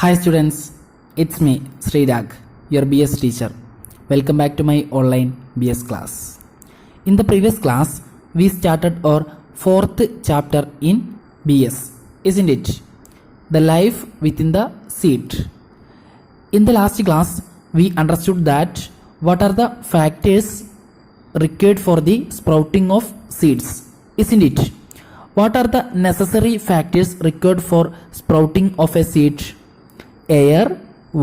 Hi students, it's me Srirag, your BS teacher. Welcome back to my online BS class. In the previous class, we started our fourth chapter in BS, isn't it? The life within the seed. In the last class, we understood that what are the factors required for the sprouting of seeds, isn't it? What are the necessary factors required for sprouting of a seed? Air,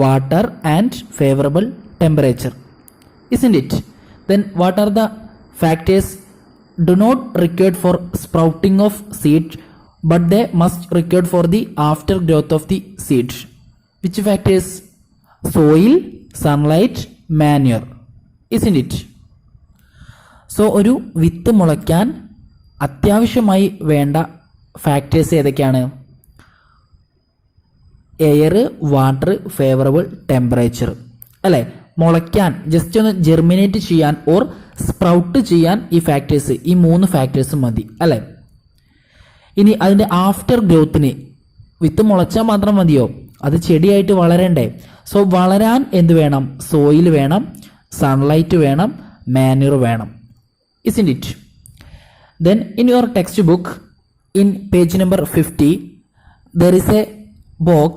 water and favorable temperature, isn't it? Then what are the factors do not required for sprouting of seed but they must required for the after growth of the seed? Which factors? Soil, sunlight, manure, isn't it? So ഒരു വിത്ത് മുളയ്ക്കാൻ അത്യാവശ്യമായി വേണ്ട factors ഏതൊക്കെയാണ്? Air, water, favourable temperature, അല്ലേ? മുളയ്ക്കാൻ just ഒന്ന് germinate ചെയ്യാൻ or sprout ചെയ്യാൻ ഈ factors, ഈ മൂന്ന് ഫാക്ടേഴ്സ് മതി, അല്ലേ? ഇനി അതിൻ്റെ ആഫ്റ്റർ ഗ്രോത്തിന് വിത്ത് മുളച്ചാൽ മാത്രം മതിയോ? അത് ചെടിയായിട്ട് വളരണ്ടേ? സോ വളരാൻ എന്ത് വേണം? സോയിൽ വേണം, സൺലൈറ്റ് വേണം, മാന്യൂർ വേണം, isn't it? Then in your textbook in page number 50 there is a box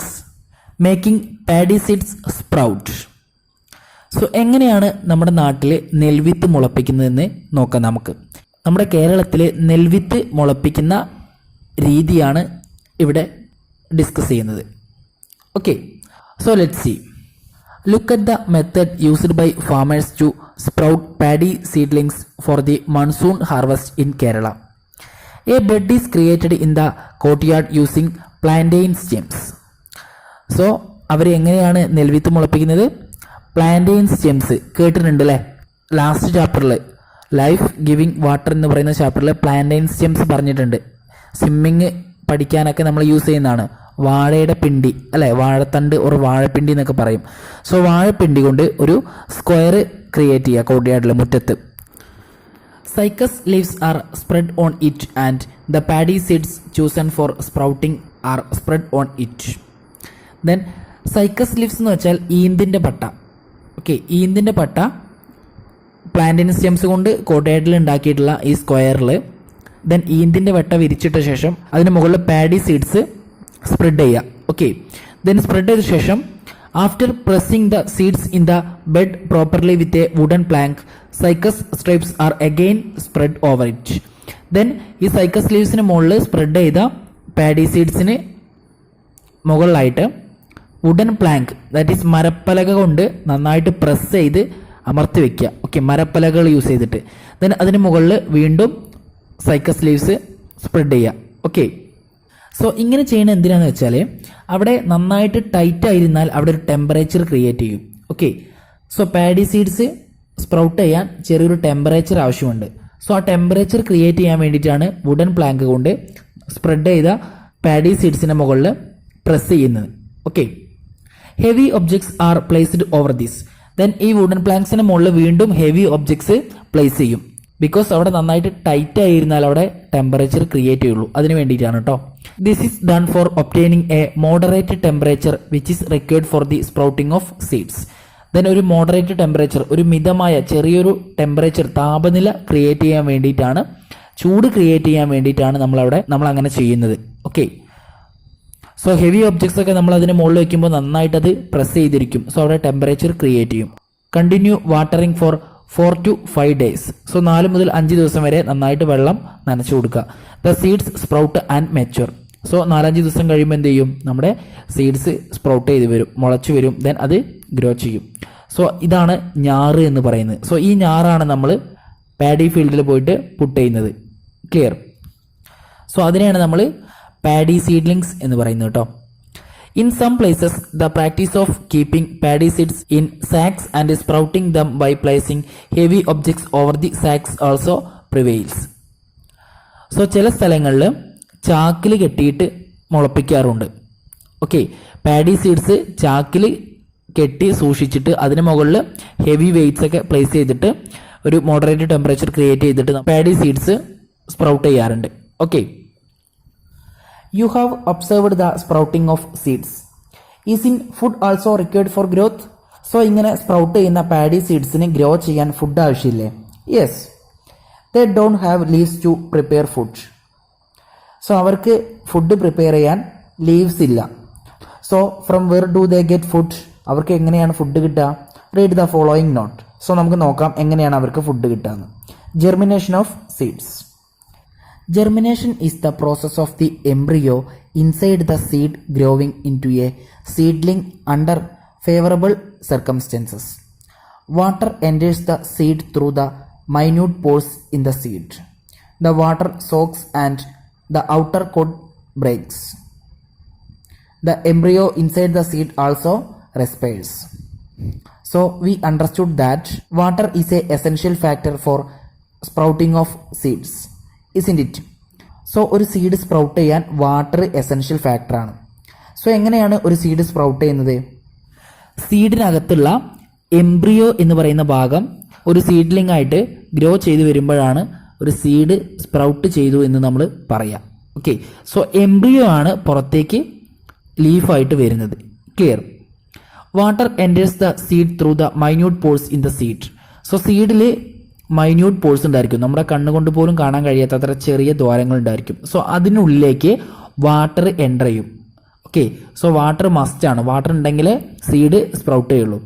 making paddy seeds sprout. So എങ്ങനെയാണ് നമ്മുടെ നാട്ടിൽ നെൽവിത്ത് മുളപ്പിക്കുന്നതെന്ന് നോക്കാം നമുക്ക്. നമ്മുടെ കേരളത്തിൽ നെൽവിത്ത് മുളപ്പിക്കുന്ന രീതിയാണ് ഇവിടെ ഡിസ്കസ് ചെയ്യുന്നത്. Okay, so let's see. Look at the method used by farmers to sprout paddy seedlings for the monsoon harvest in Kerala. A bed is created in the courtyard using plantain stems. So, അവർ എങ്ങനെയാണ് നെൽവിത്ത് മുളപ്പിക്കുന്നത്? Plantain stems കേട്ടിട്ടുണ്ട് അല്ലേ? Last ചാപ്റ്ററിൽ life giving water എന്ന് പറയുന്ന ചാപ്റ്ററിൽ plantain stems പറഞ്ഞിട്ടുണ്ട്. Swimming പഠിക്കാനൊക്കെ നമ്മൾ യൂസ് ചെയ്യുന്നതാണ്. വാഴയുടെ പിണ്ടി, അല്ലെ? വാഴത്തണ്ട് ഒരു വാഴപ്പിണ്ടി എന്നൊക്കെ പറയും. സോ വാഴപ്പിണ്ടി കൊണ്ട് ഒരു സ്ക്വയർ ക്രിയേറ്റ് ചെയ്യുക കോർട്ട്യാർഡിലെ മുറ്റത്ത്. Cycas leaves are spread on it and the paddy seeds chosen for sprouting are spread on it. Then cycas leaves എന്ന് വെച്ചാൽ ഈന്തിൻ്റെ പട്ട. ഓക്കെ, ഈന്തിൻ്റെ പട്ട പ്ലാന്റിൻ സ്റ്റെംസ് കൊണ്ട് കോർട്ട്യാർഡിൽ ഉണ്ടാക്കിയിട്ടുള്ള ഈ സ്ക്വയറിൽ ദെൻ ഈന്തിൻ്റെ വെട്ട വിരിച്ചിട്ട ശേഷം അതിന് മുകളിൽ പാഡി സീഡ്സ് സ്പ്രെഡ് ചെയ്യുക. ഓക്കെ, ദെൻ സ്പ്രെഡ് ചെയ്ത ശേഷം after pressing the seeds in the bed properly with a wooden plank cycas stripes are again spread over it. Then ഈ സൈക്കസ് ലീവ്സിന് മുകളിൽ സ്പ്രെഡ് ചെയ്ത പാഡി സീഡ്സിന് മുകളിലായിട്ട് വുഡൻ പ്ലാങ്ക്, ദാറ്റ് ഈസ് മരപ്പലക കൊണ്ട് നന്നായിട്ട് പ്രസ് ചെയ്ത് അമർത്തി വെക്കുക. ഓക്കെ, മരപ്പലകൾ യൂസ് ചെയ്തിട്ട് ദെൻ അതിന് മുകളിൽ വീണ്ടും സൈക്കസ് ലീവ്സ് സ്പ്രെഡ് ചെയ്യുക. ഓക്കെ, സോ ഇങ്ങനെ ചെയ്യണത് എന്തിനാന്ന് വെച്ചാൽ അവിടെ നന്നായിട്ട് ടൈറ്റ് ആയിരുന്നാൽ അവിടെ ഒരു ടെമ്പറേച്ചർ ക്രിയേറ്റ് ചെയ്യും. Okay, so paddy seeds sprout ചെയ്യാൻ ചെറിയൊരു ടെമ്പറേച്ചർ ആവശ്യമുണ്ട്. സോ ആ ടെമ്പറേച്ചർ ക്രിയേറ്റ് ചെയ്യാൻ വേണ്ടിയിട്ടാണ് വുഡൻ പ്ലാങ്ക് കൊണ്ട് സ്പ്രെഡ് ചെയ്ത പാഡി സീഡ്സിൻ്റെ മുകളിൽ പ്രസ് ചെയ്യുന്നത്. Okay, heavy objects are placed over this. Then ഈ വുഡൻ പ്ലാങ്ക്സിന് മുകളിൽ വീണ്ടും ഹെവി ഒബ്ജക്ട്സ് പ്ലേസ് ചെയ്യും. ബിക്കോസ് അവിടെ നന്നായിട്ട് ടൈറ്റ് ആയിരുന്നാൽ അവിടെ ടെമ്പറേച്ചർ ക്രിയേറ്റ് ചെയ്യുള്ളൂ. അതിന് വേണ്ടിയിട്ടാണ് കേട്ടോ. This is done for obtaining A moderate temperature which is required for the sprouting of seeds. Then ഒരു മോഡറേറ്റ് ടെമ്പറേച്ചർ, ഒരു മിതമായ ചെറിയൊരു ടെമ്പറേച്ചർ, താപനില ക്രിയേറ്റ് ചെയ്യാൻ വേണ്ടിയിട്ടാണ്, ചൂട് ക്രിയേറ്റ് ചെയ്യാൻ വേണ്ടിയിട്ടാണ് നമ്മൾ അങ്ങനെ ചെയ്യുന്നത്. ഓക്കെ, സോ ഹെവി ഒബ്ജക്ട്സ് ഒക്കെ നമ്മൾ അതിന് മുകളിൽ വയ്ക്കുമ്പോൾ നന്നായിട്ട് അത് പ്രസ് ചെയ്തിരിക്കും. സോ അവിടെ ടെമ്പറേച്ചർ ക്രിയേറ്റ് ചെയ്യും. Continue watering for 4 to 5 days. So 4 മുതൽ 5 ദിവസം വരെ നന്നായിട്ട് വെള്ളം നനച്ചു കൊടുക്കുക. The seeds sprout and mature. So 4-5 ദിവസം കഴിയുമ്പോൾ എന്ത് ചെയ്യും? നമ്മുടെ സീഡ്സ് സ്പ്രൗട്ട് ചെയ്ത് വരും, മുളച്ചു വരും, ദെൻ അത് ഗ്രോ ചെയ്യും. സോ ഇതാണ് ഞാറ് എന്ന് പറയുന്നത്. സോ ഈ ഞാറാണ് നമ്മൾ പാഡി ഫീൽഡിൽ പോയിട്ട് പുട്ട് ചെയ്യുന്നത്. ക്ലിയർ? സോ അതിനെയാണ് നമ്മൾ പാഡി സീഡ്ലിങ്സ് എന്ന് പറയുന്നത് കേട്ടോ. In some places, the practice of keeping paddy seeds in sacks and sprouting them by placing heavy objects over the sacks also prevails. So, ചില സ്ഥലങ്ങളിൽ ചാക്കിൽ കെട്ടിയിട്ട് മുളപ്പിക്കാറുണ്ട്. ഓക്കെ, പാഡി സീഡ്സ് ചാക്കിൽ കെട്ടി സൂക്ഷിച്ചിട്ട് അതിന് മുകളിൽ ഹെവി വെയ്റ്റ്സ് ഒക്കെ പ്ലേസ് ചെയ്തിട്ട് ഒരു മോഡറേറ്റ് ടെമ്പറേച്ചർ ക്രിയേറ്റ് ചെയ്തിട്ട് പാഡി സീഡ്സ് സ്പ്രൗട്ട് ചെയ്യാറുണ്ട്. Okay, You have observed the sprouting of seeds. Is in food also required for growth? So ഇങ്ങനെ സ്പ്രൗട്ട് ചെയ്യുന്ന പാഡി സീഡ്സിന് ഗ്രോ ചെയ്യാൻ ഫുഡ് ആവശ്യമില്ലേ? Yes. They don't have leaves to prepare food. So അവർക്ക് food prepare ചെയ്യാൻ leaves ഇല്ല. So from where do they get food? അവർക്ക് എങ്ങനെയാണ് ഫുഡ് കിട്ടുക? Read the following note. So നമുക്ക് നോക്കാം എങ്ങനെയാണ് അവർക്ക് ഫുഡ് കിട്ടുക. Germination of seeds. Germination is the process of the embryo inside the seed growing into a seedling under favorable circumstances. Water enters the seed through the minute pores in the seed. The water soaks and the outer coat breaks. The embryo inside the seed also respires. So we understood that water is an essential factor for sprouting of seeds. Isn't it? So ഒരു seed sprout ചെയ്യാൻ water essential ഫാക്ടറാണ്. So എങ്ങനെയാണ് ഒരു seed sprout ചെയ്യുന്നത്? സീഡിനകത്തുള്ള embryo എന്ന് പറയുന്ന ഭാഗം ഒരു സീഡ്ലിംഗ് ആയിട്ട് ഗ്രോ ചെയ്ത് വരുമ്പോഴാണ് ഒരു സീഡ് സ്പ്രൗട്ട് ചെയ്തു എന്ന് നമ്മൾ പറയാം. ഓക്കെ, സോ എംബ്രിയോ ആണ് പുറത്തേക്ക് ലീഫായിട്ട് വരുന്നത്. Clear? Water enters the seed through the minute pores in the seed. So സീഡിൽ മൈന്യൂട്ട് പോഴ്സ് ഉണ്ടായിരിക്കും, നമ്മുടെ കണ്ണുകൊണ്ട് പോലും കാണാൻ കഴിയാത്ത അത്ര ചെറിയ ദ്വാരങ്ങൾ ഉണ്ടായിരിക്കും. സോ അതിനുള്ളിലേക്ക് വാട്ടർ എൻ്റർ ചെയ്യും. ഓക്കെ, സോ വാട്ടർ മസ്റ്റ് ആണ്. വാട്ടർ ഉണ്ടെങ്കിൽ സീഡ് സ്പ്രൗട്ട് ചെയ്യുള്ളൂ.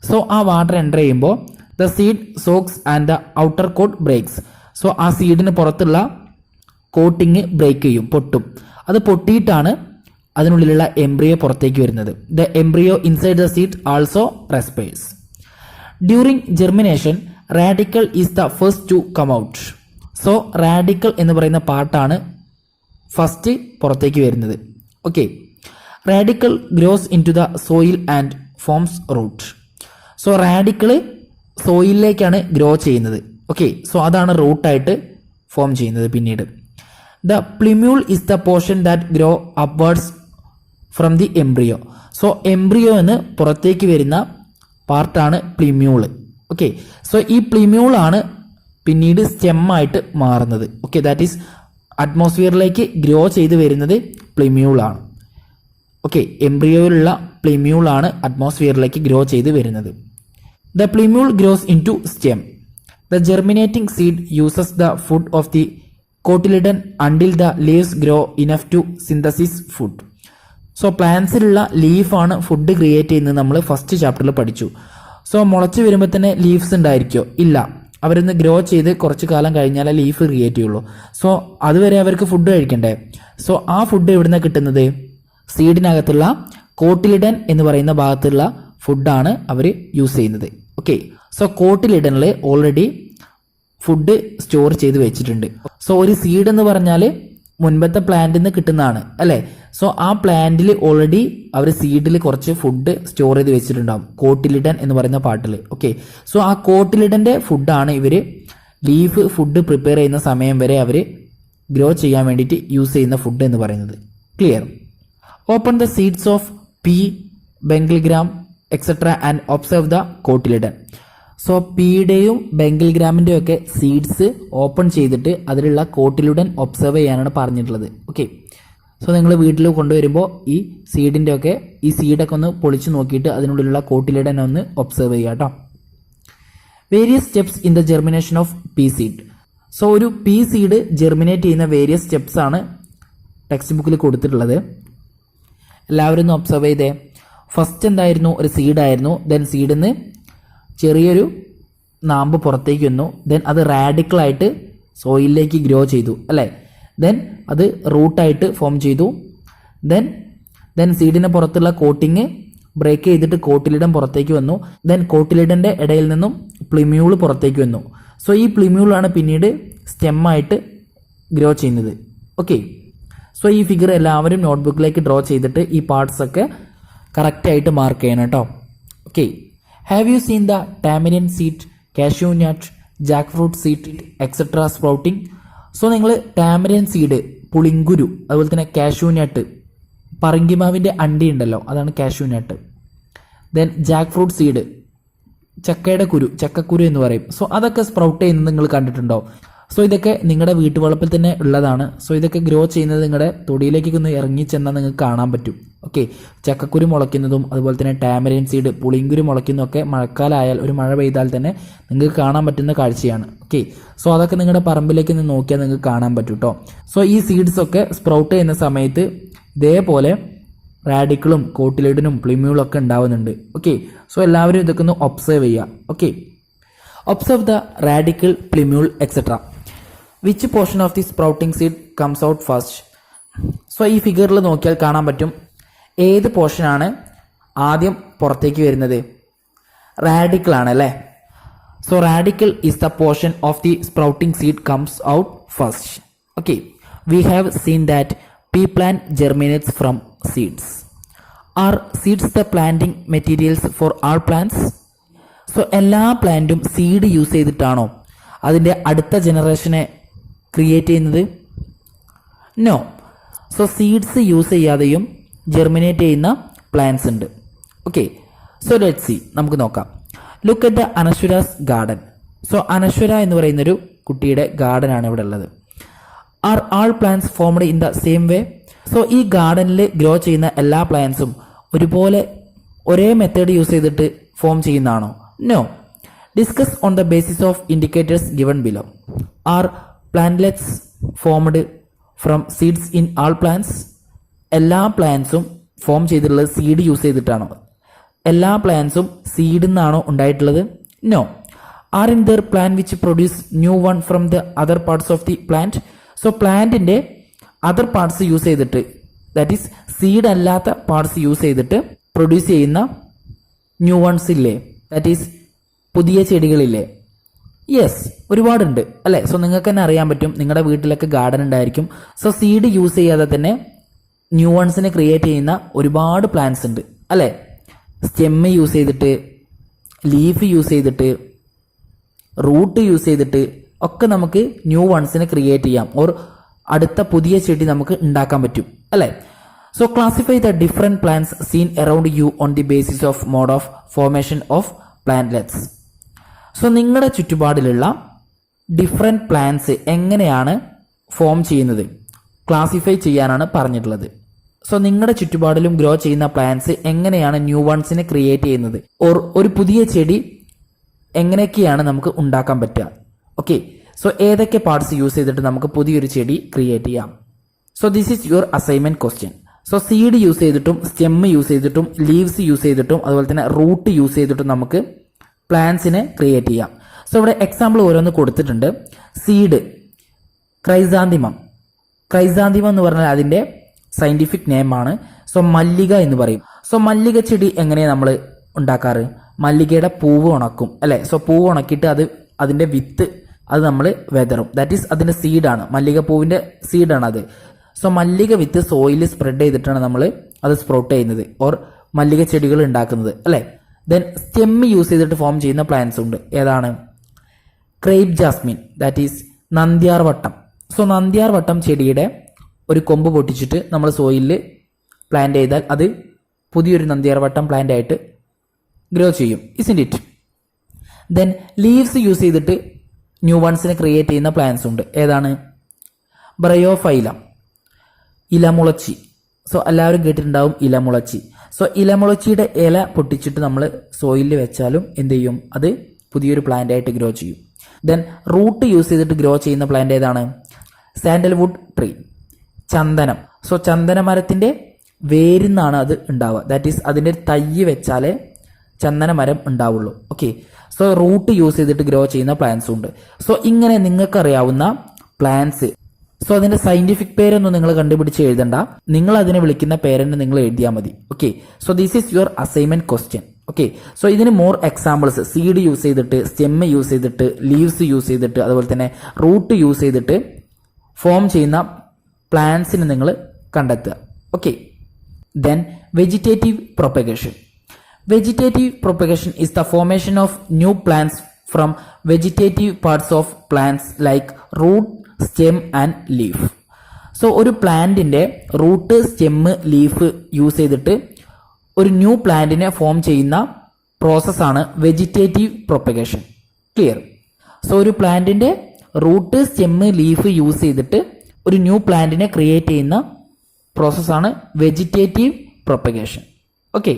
സോ ആ വാട്ടർ എൻ്റർ ചെയ്യുമ്പോൾ the seed soaks and the outer coat breaks. So ആ സീഡിന് പുറത്തുള്ള കോട്ടിങ് ബ്രേക്ക് ചെയ്യും, പൊട്ടും. അത് പൊട്ടിയിട്ടാണ് അതിനുള്ളിലുള്ള എംബ്രിയോ പുറത്തേക്ക് വരുന്നത്. The embryo inside the seed also respires. During germination radicle is the first to come out. So radicle എന്ന് പറയുന്ന പാർട്ടാണ് ഫസ്റ്റ് പുറത്തേക്ക് വരുന്നത്. Okay, radicle grows into the soil and forms root. So radicle സോയിലിലേക്കാണ് grow ചെയ്യുന്നത്. Okay, so അതാണ് റൂട്ടായിട്ട് form ചെയ്യുന്നത് പിന്നീട്. The plumule is the portion that grow upwards from the embryo. So embryo എന്ന് പുറത്തേക്ക് വരുന്ന പാർട്ടാണ് പ്ലിമ്യൂള്. ഓക്കെ, സോ ഈ പ്ലിമ്യൂളാണ് പിന്നീട് സ്റ്റെമ്മായിട്ട് മാറുന്നത്. ഓക്കെ, ദാറ്റ് ഈസ് അറ്റ്മോസ്ഫിയറിലേക്ക് ഗ്രോ ചെയ്ത് വരുന്നത് പ്ലിമ്യൂളാണ്. ഓക്കെ, എംബ്രിയോയിലുള്ള പ്ലിമ്യൂളാണ് അറ്റ്മോസ്ഫിയറിലേക്ക് ഗ്രോ ചെയ്ത് വരുന്നത്. The plumule grows into stem. The germinating seed uses the food of the cotyledon until the leaves grow enough to synthesis food. So പ്ലാന്റ്സിലുള്ള ലീഫാണ് food create ചെയ്യുന്നത് നമ്മൾ first ചാപ്റ്ററിൽ പഠിച്ചു. സോ മുളച്ച് വരുമ്പോൾ തന്നെ ലീവ്സ് ഉണ്ടായിരിക്കുമോ? ഇല്ല, അവരൊന്ന് ഗ്രോ ചെയ്ത് കുറച്ച് കാലം കഴിഞ്ഞാലേ ലീഫ് ക്രിയേറ്റ് ചെയ്യുള്ളൂ. സോ അതുവരെ അവർക്ക് ഫുഡ് കഴിക്കണ്ടേ? സോ ആ ഫുഡ് എവിടുന്ന കിട്ടുന്നത്? സീഡിനകത്തുള്ള കോട്ടിലിഡൻ എന്ന് പറയുന്ന ഭാഗത്തുള്ള ഫുഡാണ് അവർ യൂസ് ചെയ്യുന്നത്. ഓക്കെ, സോ കോട്ടിലിഡനിൽ ഓൾറെഡി ഫുഡ് സ്റ്റോർ ചെയ്ത് വെച്ചിട്ടുണ്ട്. സോ ഒരു സീഡ് എന്ന് പറഞ്ഞാൽ മുൻപത്തെ പ്ലാന്റിൽ നിന്ന് കിട്ടുന്നതാണ് അല്ലേ? സോ ആ പ്ലാന്റിൽ ഓൾറെഡി അവർ സീഡിൽ കുറച്ച് ഫുഡ് സ്റ്റോർ ചെയ്ത് വെച്ചിട്ടുണ്ടാവും, കോട്ടിലിഡൻ എന്ന് പറയുന്ന പാർട്ടിൽ. ഓക്കെ, സോ ആ കോട്ടിലിഡന്റെ ഫുഡാണ് ഇവർ ലീഫ് ഫുഡ് പ്രിപ്പയർ ചെയ്യുന്ന സമയം വരെ അവർ ഗ്രോ ചെയ്യാൻ വേണ്ടിയിട്ട് യൂസ് ചെയ്യുന്ന ഫുഡ് എന്ന് പറയുന്നത്. Clear? Open the seeds of pea, Bengal gram etcetera and observe the cotyledon. So പീയുടെയും ബെംഗിൾഗ്രാമിൻ്റെയും ഒക്കെ സീഡ്സ് ഓപ്പൺ ചെയ്തിട്ട് അതിലുള്ള കോട്ടിലിഡൻ ഒബ്സർവ് ചെയ്യാനാണ് പറഞ്ഞിട്ടുള്ളത്. ഓക്കെ, സോ നിങ്ങൾ വീട്ടിൽ കൊണ്ടുവരുമ്പോൾ ഈ സീഡിൻ്റെ ഒക്കെ ഈ സീഡൊക്കെ ഒന്ന് പൊളിച്ച് നോക്കിയിട്ട് അതിനുള്ളിലുള്ള കോട്ടിലിഡൻ ഒന്ന് ഒബ്സർവ് ചെയ്യുക കേട്ടോ. Various steps in the germination of P seed. So ഒരു പീ സീഡ് ജെർമിനേറ്റ് ചെയ്യുന്ന വേരിയസ് സ്റ്റെപ്സ് ആണ് ടെക്സ്റ്റ് ബുക്കിൽ കൊടുത്തിട്ടുള്ളത്. എല്ലാവരും ഒന്ന് ഒബ്സർവ് ചെയ്തേ. ഫസ്റ്റ് എന്തായിരുന്നു? ഒരു സീഡായിരുന്നു. ദെൻ സീഡിൽ നിന്ന് ചെറിയൊരു നാമ്പ് പുറത്തേക്ക് വന്നു. ദെൻ അത് റാഡിക്കലായിട്ട് സോയിലിലേക്ക് ഗ്രോ ചെയ്തു അല്ലേ? ദെൻ അത് റൂട്ടായിട്ട് ഫോം ചെയ്തു. ദെൻ സീഡിന് പുറത്തുള്ള കോട്ടിങ് ബ്രേക്ക് ചെയ്തിട്ട് കോട്ടിലിഡൻ പുറത്തേക്ക് വന്നു. ദെൻ കോട്ടിലിഡൻ്റെ ഇടയിൽ നിന്നും പ്ലിമ്യൂൾ പുറത്തേക്ക് വന്നു. സോ ഈ പ്ലിമ്യൂളാണ് പിന്നീട് സ്റ്റെമ്മായിട്ട് ഗ്രോ ചെയ്യുന്നത്. ഓക്കെ, സോ ഈ ഫിഗർ എല്ലാവരും നോട്ട്ബുക്കിലേക്ക് ഡ്രോ ചെയ്തിട്ട് ഈ പാർട്സ് ഒക്കെ കറക്റ്റായിട്ട് മാർക്ക് ചെയ്യണം കേട്ടോ. Okay, have you seen the tamarind seed, cashew nut, jack fruit seed etcetera sprouting? So നിങ്ങൾ ടാമരിൻ സീഡ്, പുളിങ്കുരു, അതുപോലെ തന്നെ കാഷ്യൂ നട്ട്, പറങ്കിമാവിൻ്റെ അണ്ടി ഉണ്ടല്ലോ അതാണ് cashew nut. Then Jack fruit seed, ചക്കയുടെ കുരു, ചക്കക്കുരു എന്ന് പറയും. സോ അതൊക്കെ സ്പ്രൗട്ട് ചെയ്യുന്നത് നിങ്ങൾ കണ്ടിട്ടുണ്ടോ? സോ ഇതൊക്കെ നിങ്ങളുടെ വീട്ടുവളപ്പിൽ തന്നെ ഉള്ളതാണ്. സോ ഇതൊക്കെ ഗ്രോ ചെയ്യുന്നത് നിങ്ങളുടെ തൊടിയിലേക്ക് ഒന്ന് ഇറങ്ങി ചെന്നാൽ നിങ്ങൾക്ക് കാണാൻ പറ്റും. ഓക്കെ, ചക്കക്കുരു മുളയ്ക്കുന്നതും അതുപോലെ തന്നെ ടാമറിൻ സീഡ്, പുളിങ്കുരു മുളയ്ക്കുന്നതൊക്കെ മഴക്കാലമായാൽ ഒരു മഴ പെയ്താൽ തന്നെ നിങ്ങൾക്ക് കാണാൻ പറ്റുന്ന കാഴ്ചയാണ്. ഓക്കെ, സോ അതൊക്കെ നിങ്ങളുടെ പറമ്പിലേക്ക് നിന്ന് നോക്കിയാൽ നിങ്ങൾക്ക് കാണാൻ പറ്റും കേട്ടോ. സോ ഈ സീഡ്സ് ഒക്കെ സ്പ്രൗട്ട് ചെയ്യുന്ന സമയത്ത് ഇതേപോലെ റാഡിക്കിളും കോട്ടിലിഡിനും പ്ലിമ്യൂളും ഒക്കെ ഉണ്ടാവുന്നുണ്ട്. ഓക്കെ, സോ എല്ലാവരും ഇതൊക്കെ ഒന്ന് ഒബ്സർവ് ചെയ്യുക. Okay, observe the radical, plumule etcetera. Which portion of the sprouting seed comes out first? So ഈ ഫിഗറിൽ നോക്കിയാൽ കാണാൻ പറ്റും ഏത് പോർഷനാണ് ആദ്യം പുറത്തേക്ക് വരുന്നത്. റാഡിക്കിൾ ആണ് അല്ലേ. So radical is the portion of the sprouting seed comes out first. Okay, we have seen that pea plant germinates from seeds. Are seeds the planting materials for all plants? So എല്ലാ പ്ലാന്റും seed use ചെയ്തിട്ടാണോ അതിൻ്റെ അടുത്ത ജനറേഷനെ create ചെയ്യുന്നത്? No. So seeds use ചെയ്യാതെയും germinate ചെയ്യുന്ന plants ഉണ്ട്. ഓക്കെ, സോ ലെറ്റ്സ് സീ, നമുക്ക് നോക്കാം. Look at the Anashwara's garden. So Anashwara എന്ന് പറയുന്നൊരു കുട്ടിയുടെ ഗാർഡൻ ആണ് ഇവിടെ ഉള്ളത്. Are all plants formed in the same way? So ഈ ഗാർഡനിൽ ഗ്രോ ചെയ്യുന്ന എല്ലാ പ്ലാന്റ്സും ഒരുപോലെ ഒരേ മെത്തേഡ് യൂസ് ചെയ്തിട്ട് ഫോം ചെയ്യുന്നതാണോ? No. Discuss on the basis of indicators given below. Are plantlets formed from seeds in all plants? എല്ലാ പ്ലാന്റ്സും ഫോം ചെയ്തിട്ടുള്ളത് സീഡ് യൂസ് ചെയ്തിട്ടാണോ? എല്ലാ പ്ലാന്റ്സും സീഡിൽ നിന്നാണോ ഉണ്ടായിട്ടുള്ളത്? No. Are in there plant which produce new one from the other parts of the plant? So പ്ലാന്റിന്റെ അതർ പാർട്സ് യൂസ് ചെയ്തിട്ട്, ദാറ്റ് ഈസ് സീഡ് അല്ലാത്ത പാർട്സ് യൂസ് ചെയ്തിട്ട് പ്രൊഡ്യൂസ് ചെയ്യുന്ന ന്യൂ വൺസ് ഇല്ലേ, ദാറ്റ് ഈസ് പുതിയ ചെടികളില്ലേ? യെസ്, ഒരുപാടുണ്ട് അല്ലേ. സോ നിങ്ങൾക്ക് തന്നെ അറിയാൻ പറ്റും, നിങ്ങളുടെ വീട്ടിലൊക്കെ ഗാർഡൻ ഉണ്ടായിരിക്കും. സോ സീഡ് യൂസ് ചെയ്യാതെ തന്നെ ന്യൂ വൺസിനെ ക്രിയേറ്റ് ചെയ്യുന്ന ഒരുപാട് പ്ലാന്റ്സ് ഉണ്ട് അല്ലേ. സ്റ്റെമ്മ് യൂസ് ചെയ്തിട്ട്, ലീഫ് യൂസ് ചെയ്തിട്ട്, റൂട്ട് യൂസ് ചെയ്തിട്ട് ഒക്കെ നമുക്ക് ന്യൂ വൺസിനെ ക്രിയേറ്റ് ചെയ്യാം, ഓർ അടുത്ത പുതിയ ചെടി നമുക്ക് ഉണ്ടാക്കാൻ പറ്റും അല്ലേ. So classify the different plants seen around you on the basis of mode of formation of plantlets. So നിങ്ങളുടെ ചുറ്റുപാടിലുള്ള ഡിഫറെന്റ് പ്ലാന്റ്സ് എങ്ങനെയാണ് ഫോം ചെയ്യുന്നത് ക്ലാസിഫൈ ചെയ്യാനാണ് പറഞ്ഞിട്ടുള്ളത്. സോ നിങ്ങളുടെ ചുറ്റുപാടിലും ഗ്രോ ചെയ്യുന്ന പ്ലാന്റ്സ് എങ്ങനെയാണ് ന്യൂ വൺസിനെ ക്രിയേറ്റ് ചെയ്യുന്നത്, ഓർ ഒരു പുതിയ ചെടി എങ്ങനെയൊക്കെയാണ് നമുക്ക് ഉണ്ടാക്കാൻ പറ്റുക. ഓക്കെ, സോ ഏതൊക്കെ പാർട്സ് യൂസ് ചെയ്തിട്ട് നമുക്ക് പുതിയൊരു ചെടി ക്രിയേറ്റ് ചെയ്യാം. So this is your assignment question. So seed use ചെയ്തിട്ടും, സ്റ്റെമ്മ് യൂസ് ചെയ്തിട്ടും, ലീവ്സ് യൂസ് ചെയ്തിട്ടും, അതുപോലെ തന്നെ റൂട്ട് യൂസ് ചെയ്തിട്ടും നമുക്ക് പ്ലാന്റ്സിനെ ക്രിയേറ്റ് ചെയ്യാം. സോ ഇവിടെ എക്സാമ്പിൾ ഓരോന്ന് കൊടുത്തിട്ടുണ്ട്. സീഡ് ക്രൈസാന്തിമം. ക്രൈസാന്തിമം എന്ന് പറഞ്ഞാൽ അതിൻ്റെ സയന്റിഫിക് നെയിമാണ്. സോ മല്ലിക എന്ന് പറയും. സോ മല്ലിക ചെടി എങ്ങനെയാണ് നമ്മൾ ഉണ്ടാക്കാറ്? മല്ലികയുടെ പൂവ് ഉണക്കും അല്ലേ. സോ പൂവ് ഉണക്കിയിട്ട് അതിൻ്റെ വിത്ത് അത് നമ്മൾ വെതറും, ദാറ്റ് ഈസ് അതിൻ്റെ സീഡാണ്, മല്ലികപ്പൂവിൻ്റെ സീഡാണ് അത്. സോ മല്ലിക വിത്ത് സോയിൽ സ്പ്രെഡ് ചെയ്തിട്ടാണ് നമ്മൾ അത് സ്പ്രൗട്ട് ചെയ്യുന്നത്, ഓർ മല്ലിക ചെടികൾ ഉണ്ടാക്കുന്നത് അല്ലേ. ദെൻ സ്റ്റെമ്മ് യൂസ് ചെയ്തിട്ട് ഫോം ചെയ്യുന്ന പ്ലാന്റ്സ് ഉണ്ട്. ഏതാണ്? ക്രേപ്പ് ജാസ്മിൻ, ദാറ്റ് ഈസ് നന്ദ്യാർ വട്ടം. സോ നന്ദ്യാർ വട്ടം ചെടിയുടെ ഒരു കൊമ്പ് പൊട്ടിച്ചിട്ട് നമ്മൾ സോയിലിൽ പ്ലാന്റ് ചെയ്താൽ അത് പുതിയൊരു നന്ദ്യാർ വട്ടം പ്ലാന്റ് ആയിട്ട് ഗ്രോ ചെയ്യും. ഇസ്ന്റ് ഇറ്റ്? ദെൻ ലീവ്സ് യൂസ് ചെയ്തിട്ട് ന്യൂ വൺസിനെ ക്രിയേറ്റ് ചെയ്യുന്ന പ്ലാന്റ്സ് ഉണ്ട്. ഏതാണ്? ബ്രയോഫൈലം, ഇലമുളച്ചി. സോ എല്ലാവരും കേട്ടിട്ടുണ്ടാവും ഇലമുളച്ചി. സോ ഇലമുളച്ചിയുടെ ഇല പൊട്ടിച്ചിട്ട് നമ്മൾ സോയിലിൽ വെച്ചാലും എന്ത് ചെയ്യും? അത് പുതിയൊരു പ്ലാന്റ് ആയിട്ട് ഗ്രോ ചെയ്യും. ദെൻ റൂട്ട് യൂസ് ചെയ്തിട്ട് ഗ്രോ ചെയ്യുന്ന പ്ലാന്റ് ഏതാണ്? സാൻഡൽവുഡ് ട്രീ, ചന്ദനം. സോ ചന്ദന മരത്തിൻ്റെ വേരിൽ നിന്നാണ് അത് ഉണ്ടാവുക, ദാറ്റ് ഈസ് അതിൻ്റെ തൈ വെച്ചാലേ ചന്ദന മരം ഉണ്ടാവുള്ളൂ. ഓക്കെ, സോ റൂട്ട് യൂസ് ചെയ്തിട്ട് ഗ്രോ ചെയ്യുന്ന പ്ലാന്റ്സും ഉണ്ട്. സോ ഇങ്ങനെ നിങ്ങൾക്കറിയാവുന്ന പ്ലാന്റ്സ്, സോ അതിന്റെ സയന്റിഫിക് പേരൊന്നും നിങ്ങൾ കണ്ടുപിടിച്ച് എഴുതണ്ട, നിങ്ങൾ അതിനെ വിളിക്കുന്ന പേരെന്നെ നിങ്ങൾ എഴുതിയാൽ മതി. Okay, so this is your assignment question. Okay, so ഇതിന് മോർ എക്സാമ്പിൾസ് സീഡ് യൂസ് ചെയ്തിട്ട്, സ്റ്റെമ്മ് യൂസ് ചെയ്തിട്ട്, ലീവ്സ് യൂസ് ചെയ്തിട്ട്, അതുപോലെ തന്നെ റൂട്ട് യൂസ് ചെയ്തിട്ട് ഫോം ചെയ്യുന്ന പ്ലാന്റ്സിന് നിങ്ങൾ കണ്ടെത്തുക. Okay, then vegetative propagation. Vegetative propagation is the formation of new plants from vegetative parts of plants like root, stem and leaf. So ഒരു പ്ലാന്റിന്റെ റൂട്ട്, സ്റ്റെമ്മ്, ലീഫ് യൂസ് ചെയ്തിട്ട് ഒരു ന്യൂ പ്ലാന്റിനെ ഫോം ചെയ്യുന്ന പ്രോസസ്സാണ് വെജിറ്റേറ്റീവ് പ്രൊപ്പഗേഷൻ. ക്ലിയർ? സോ ഒരു പ്ലാന്റിന്റെ root stem leaf use ചെയ്തിട്ട് ഒരു ന്യൂ പ്ലാന്റിനെ ക്രിയേറ്റ് ചെയ്യുന്ന പ്രോസസ്സാണ് vegetative propagation. Okay,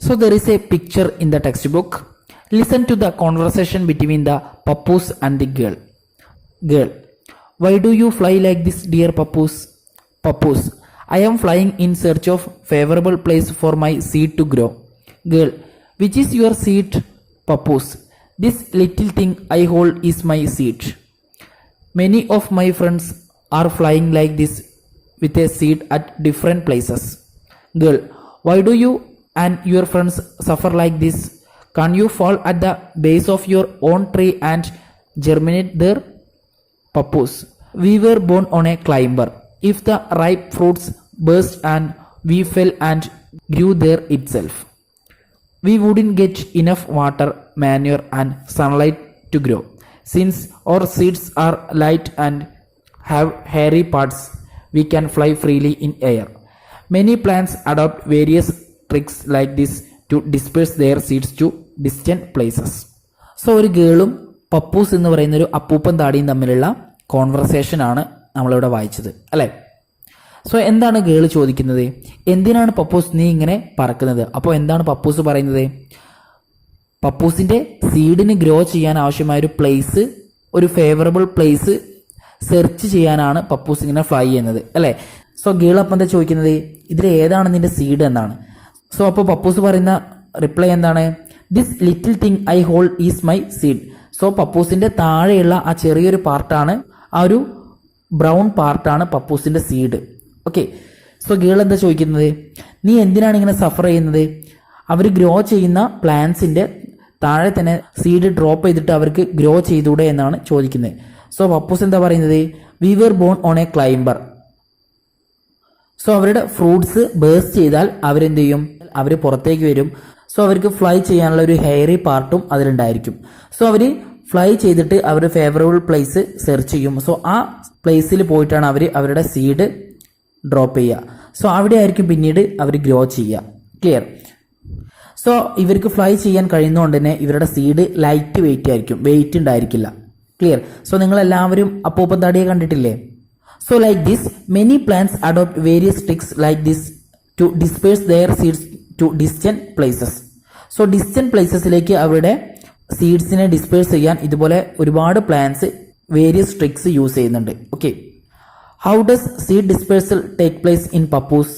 so there is a picture in the textbook. Listen to the conversation between the pappus and the girl. Why do you fly like this, dear Papoose? Papoose, I am flying in search of favorable place for my seed to grow. Girl, which is your seed? Papoose, this little thing I hold is my seed. Many of my friends are flying like this with a seed at different places. Girl, why do you and your friends suffer like this? Can't you fall at the base of your own tree and germinate there? Papoose, we were born on a climber. If the ripe fruits burst and we fell and grew there itself, we wouldn't get enough water, manure and sunlight to grow. Since our seeds are light and have hairy parts, we can fly freely in air. Many plants adopt various tricks like this to disperse their seeds to distant places. So ഒരു ഗേളും Pappus എന്ന് പറയുന്ന ഒരു അപ്പൂപ്പൻ താടിയും തമ്മിലുള്ള conversation ആണ് നമ്മളിവിടെ വായിച്ചത് അല്ലേ. സോ എന്താണ് ഗേൾ ചോദിക്കുന്നത്? എന്തിനാണ് പപ്പൂസ് നീ ഇങ്ങനെ പറക്കുന്നത്? അപ്പോൾ എന്താണ് പപ്പൂസ് പറയുന്നത്? പപ്പൂസിന്റെ സീഡിന് ഗ്രോ ചെയ്യാൻ ആവശ്യമായ ഒരു പ്ലേസ്, ഒരു ഫേവറബിൾ പ്ലേസ് സെർച്ച് ചെയ്യാനാണ് പപ്പൂസ് ഇങ്ങനെ ഫ്ലൈ ചെയ്യുന്നത് അല്ലേ. സോ ഗേൾ അപ്പം എന്താ ചോദിക്കുന്നത്? ഇതിൽ ഏതാണ് നിന്റെ സീഡ് എന്നാണ്. സോ അപ്പോൾ പപ്പൂസ് പറയുന്ന റിപ്ലൈ എന്താണ്? This little thing I hold is my seed. So പപ്പൂസിന്റെ താഴെയുള്ള ആ ചെറിയൊരു പാർട്ടാണ്, ആ ഒരു ബ്രൗൺ പാർട്ടാണ് പപ്പൂസിന്റെ സീഡ്. ഓക്കെ, സോ ഗേൾ എന്താ ചോദിക്കുന്നത്? നീ എന്തിനാണ് ഇങ്ങനെ സഫർ ചെയ്യുന്നത്? അവർ ഗ്രോ ചെയ്യുന്ന പ്ലാന്റ്സിന്റെ താഴെ തന്നെ സീഡ് ഡ്രോപ്പ് ചെയ്തിട്ട് അവർക്ക് ഗ്രോ ചെയ്തൂടെ എന്നാണ് ചോദിക്കുന്നത്. സോ പപ്പൂസ് എന്താ പറയുന്നത്? We were born on a climber. So അവരുടെ ഫ്രൂട്ട്സ് ബേസ്റ്റ് ചെയ്താൽ അവരെന്ത് ചെയ്യും? അവർ പുറത്തേക്ക് വരും. സോ അവർക്ക് ഫ്ലൈ ചെയ്യാനുള്ള ഒരു ഹെയറി പാർട്ടും അതിലുണ്ടായിരിക്കും. സോ അവർ ഫ്ലൈ ചെയ്തിട്ട് അവർ ഫേവറബിൾ പ്ലേസ് സെർച്ച് ചെയ്യും. സോ ആ പ്ലേസിൽ പോയിട്ടാണ് അവർ അവരുടെ സീഡ് ഡ്രോപ്പ് ചെയ്യുക. സോ അവിടെ ആയിരിക്കും പിന്നീട് അവർ ഗ്രോ ചെയ്യുക. ക്ലിയർ? സോ ഇവർക്ക് ഫ്ലൈ ചെയ്യാൻ കഴിയുന്നതുകൊണ്ട് തന്നെ ഇവരുടെ സീഡ് ലൈറ്റ് വെയിറ്റ് ആയിരിക്കും, വെയിറ്റ് ഉണ്ടായിരിക്കില്ല. ക്ലിയർ? സോ നിങ്ങളെല്ലാവരും അപ്പൂപ്പൻ താടിയെ കണ്ടിട്ടില്ലേ? So like this many plants adopt various tricks like this to disperse their seeds to distant places. So distant പ്ലേസസിലേക്ക് അവരുടെ സീഡ്സിനെ ഡിസ്പേഴ്സ് ചെയ്യാൻ ഇതുപോലെ ഒരുപാട് പ്ലാന്റ്സ് വേരിയസ് ട്രിക്സ് യൂസ് ചെയ്യുന്നുണ്ട്. Okay, how does seed dispersal take place in pappus?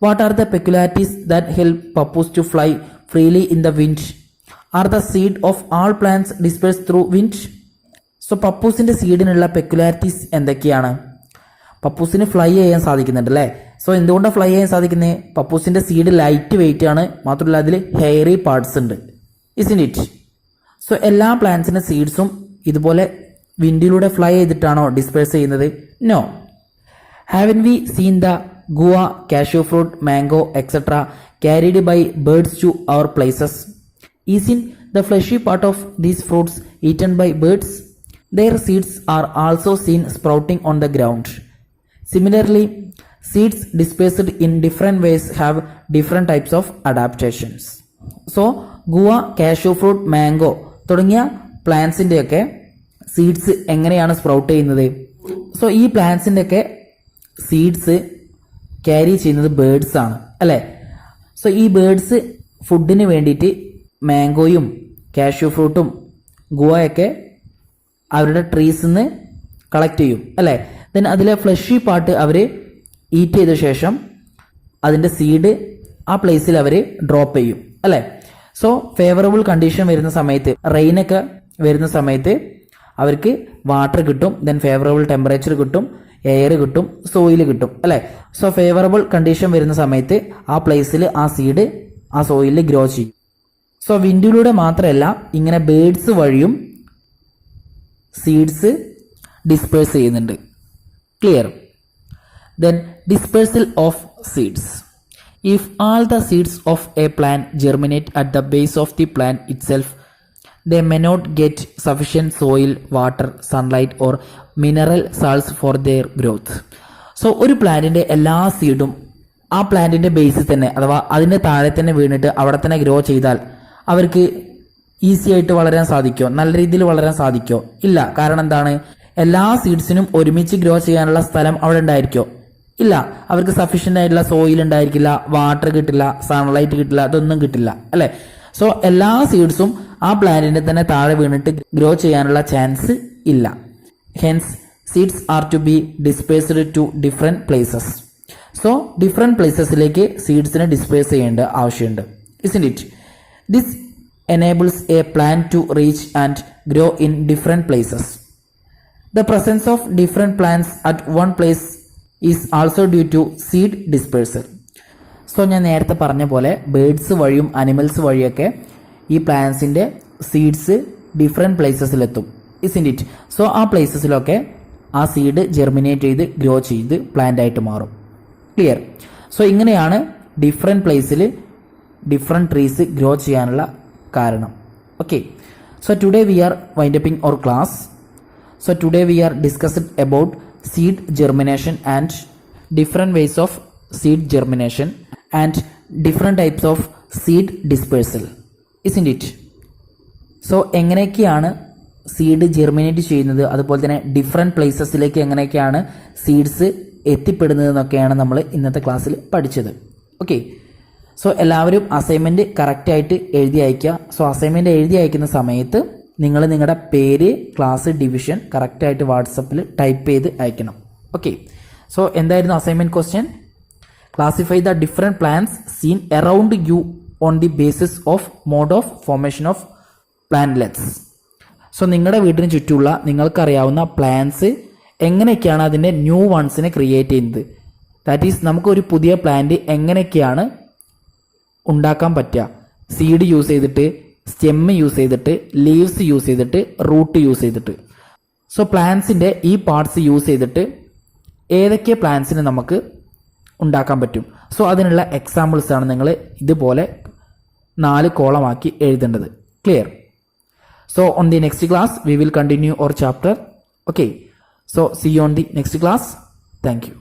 What are the peculiarities that help pappus to fly freely in the wind? Are the seed of all plants disperse through wind? So പപ്പൂസിന്റെ സീഡിനുള്ള peculiarities എന്തൊക്കെയാണ്? പപ്പൂസിന് fly ചെയ്യാൻ സാധിക്കുന്നുണ്ട് അല്ലേ. So എന്തുകൊണ്ടാണ് fly ചെയ്യാൻ സാധിക്കുന്നത്? പപ്പൂസിന്റെ സീഡ് ലൈറ്റ് വെയിറ്റ് ആണ്, മാത്രമല്ല അതിൽ ഹെയറി പാർട്സ് ഉണ്ട്. ഇസ്ന്റ് ഇറ്റ്? സോ എല്ലാ പ്ലാന്റ്സിന്റെ സീഡ്സും ഇതുപോലെ വിൻഡിലൂടെ ഫ്ലൈ ചെയ്തിട്ടാണോ ഡിസ്പേഴ്സ് ചെയ്യുന്നത്? No. Haven't we seen the guava, cashew fruit, mango etcetera carried by birds to our places? Isn't the fleshy part of these fruits eaten by birds? Their seeds are also seen sprouting on the ground. Similarly, seeds dispersed in different ways have different types of adaptations. So, guava, cashew fruit, mango തുടങ്ങിയ പ്ലാന്റ്സിന്റെ ഒക്കെ seeds എങ്ങനെയാണ് sprout ചെയ്യുന്നത്? So ഈ പ്ലാന്റ്സിന്റെ ഒക്കെ seeds carry ചെയ്യുന്നത് birds ആണ് അല്ലേ. So ഈ ബേർഡ്സ് ഫുഡിന് വേണ്ടിയിട്ട് മാംഗോയും കാഷ്യൂ ഫ്രൂട്ടും ഗുവയൊക്കെ അവരുടെ ട്രീസിൽ നിന്ന് കളക്ട് ചെയ്യും അല്ലേ. ദെൻ അതിലെ ഫ്ലഷി പാർട്ട് അവർ ഈറ്റ് ചെയ്ത ശേഷം അതിൻ്റെ സീഡ് ആ പ്ലേസിൽ അവർ ഡ്രോപ്പ് ചെയ്യും അല്ലേ. സോ ഫേവറബിൾ കണ്ടീഷൻ വരുന്ന സമയത്ത്, റെയിനൊക്കെ വരുന്ന സമയത്ത് അവർക്ക് വാട്ടർ കിട്ടും, ദെൻ ഫേവറബിൾ ടെമ്പറേച്ചർ കിട്ടും, എയർ കിട്ടും, സോയിൽ കിട്ടും അല്ലേ. സോ ഫേവറബിൾ കണ്ടീഷൻ വരുന്ന സമയത്ത് ആ പ്ലേസിൽ ആ സീഡ് ആ സോയിലിൽ ഗ്രോ ചെയ്യും. സോ വിൻഡിലൂടെ മാത്രമല്ല, ഇങ്ങനെ ബേർഡ്സ് വഴിയും സീഡ്സ് ഡിസ്പേഴ്സ് ചെയ്യുന്നുണ്ട്. Clear? Then dispersal of seeds. If all the seeds of a plant germinate at the base of the plant itself, they may not get sufficient soil, water, sunlight or mineral salts for their growth. So ഒരു പ്ലാന്റിന്റെ എല്ലാ സീഡും ആ പ്ലാന്റിന്റെ ബേസിൽ തന്നെ, അഥവാ അതിന്റെ താഴെ തന്നെ വീണിട്ട് അവിടെ തന്നെ ഗ്രോ ചെയ്താൽ അവർക്ക് ഈസി ആയിട്ട് വളരാൻ സാധിക്കോ? നല്ല രീതിയിൽ വളരാൻ സാധിക്കോ? ഇല്ല. കാരണം എന്താണ്? എല്ലാ സീഡ്സിനും ഒരുമിച്ച് ഗ്രോ ചെയ്യാനുള്ള സ്ഥലം അവിടെ ഉണ്ടായിരിക്കോ? ഇല്ല. അവർക്ക് സഫീഷ്യന്റ് ആയിട്ടുള്ള സോയിൽ ഉണ്ടായിരിക്കില്ല, വാട്ടർ കിട്ടില്ല, സൺലൈറ്റ് കിട്ടില്ല, അതൊന്നും കിട്ടില്ല അല്ലെ. സോ എല്ലാ സീഡ്സും ആ പ്ലാന്റിന്റെ തന്നെ താഴെ വീണിട്ട് ഗ്രോ ചെയ്യാനുള്ള ചാൻസ് ഇല്ല. Hence seeds are to be dispersed to different places. So different പ്ലേസസിലേക്ക് സീഡ്സിനെ ഡിസ്പേഴ്സ് ചെയ്യേണ്ട ആവശ്യമുണ്ട്. Isn't it? This enables a plant to reach and grow in different places. The presence of different plants at one place is also due to seed dispersal. So ഞാൻ നേരത്തെ പറഞ്ഞ പോലെ birds വഴിയും animals വഴിയൊക്കെ ഈ പ്ലാന്റ്സിന്റെ സീഡ്സ് ഡിഫറെന്റ് പ്ലേസസിലെത്തും. Isn't it? So ആ പ്ലേസസിലൊക്കെ ആ സീഡ് ജെർമിനേറ്റ് ചെയ്ത് ഗ്രോ ചെയ്ത് പ്ലാന്റ് ആയിട്ട് മാറും. ക്ലിയർ? സോ ഇങ്ങനെയാണ് ഡിഫറെന്റ് പ്ലേസിൽ ഡിഫറെന്റ് ട്രീസ് ഗ്രോ ചെയ്യാനുള്ള കാരണം. Okay. So today we are winding up our class. So today we are discussed about seed germination and different ways of seed germination and different types of seed dispersal. ഇസ്ന്റ് it? So എങ്ങനെയൊക്കെയാണ് seed germinate ചെയ്യുന്നത്, അതുപോലെ തന്നെ different പ്ലേസസിലേക്ക് എങ്ങനെയൊക്കെയാണ് seeds എത്തിപ്പെടുന്നത് എന്നൊക്കെയാണ് നമ്മൾ ഇന്നത്തെ ക്ലാസ്സിൽ പഠിച്ചത്. ഓക്കെ. സോ എല്ലാവരും അസൈൻമെന്റ് കറക്റ്റ് ആയിട്ട് എഴുതി അയക്കുക. സോ അസൈൻമെന്റ് എഴുതി അയക്കുന്ന സമയത്ത് നിങ്ങൾ നിങ്ങളുടെ പേര്, ക്ലാസ്, ഡിവിഷൻ കറക്റ്റായിട്ട് വാട്സപ്പിൽ ടൈപ്പ് ചെയ്ത് അയക്കണം. ഓക്കെ. സോ എന്തായിരുന്നു assignment question? Classify the different plants seen around you on the basis of mode of formation of plantlets. So നിങ്ങളുടെ വീടിന് ചുറ്റുമുള്ള നിങ്ങൾക്കറിയാവുന്ന പ്ലാന്റ്സ് എങ്ങനെയൊക്കെയാണ് അതിൻ്റെ ന്യൂ വൺസിനെ ക്രിയേറ്റ് ചെയ്യുന്നത്. ദാറ്റ് ഈസ് നമുക്കൊരു പുതിയ പ്ലാന്റ് എങ്ങനെയൊക്കെയാണ് ഉണ്ടാക്കാൻ പറ്റുക. സീഡ് യൂസ് ചെയ്തിട്ട്, സ്റ്റെമ്മ് യൂസ് ചെയ്തിട്ട്, ലീവ്സ് യൂസ് ചെയ്തിട്ട്, റൂട്ട് യൂസ് ചെയ്തിട്ട്. സോ പ്ലാന്റ്സിൻ്റെ ഈ പാർട്സ് യൂസ് ചെയ്തിട്ട് ഏതൊക്കെ പ്ലാന്റ്സിന് നമുക്ക് ഉണ്ടാക്കാൻ പറ്റും. സോ അതിനുള്ള എക്സാമ്പിൾസ് ആണ് നിങ്ങൾ ഇതുപോലെ 4 കോളമാക്കി എഴുതേണ്ടത്. Clear? So on the next class we will continue our chapter. Okay. So see you on the next class. Thank U.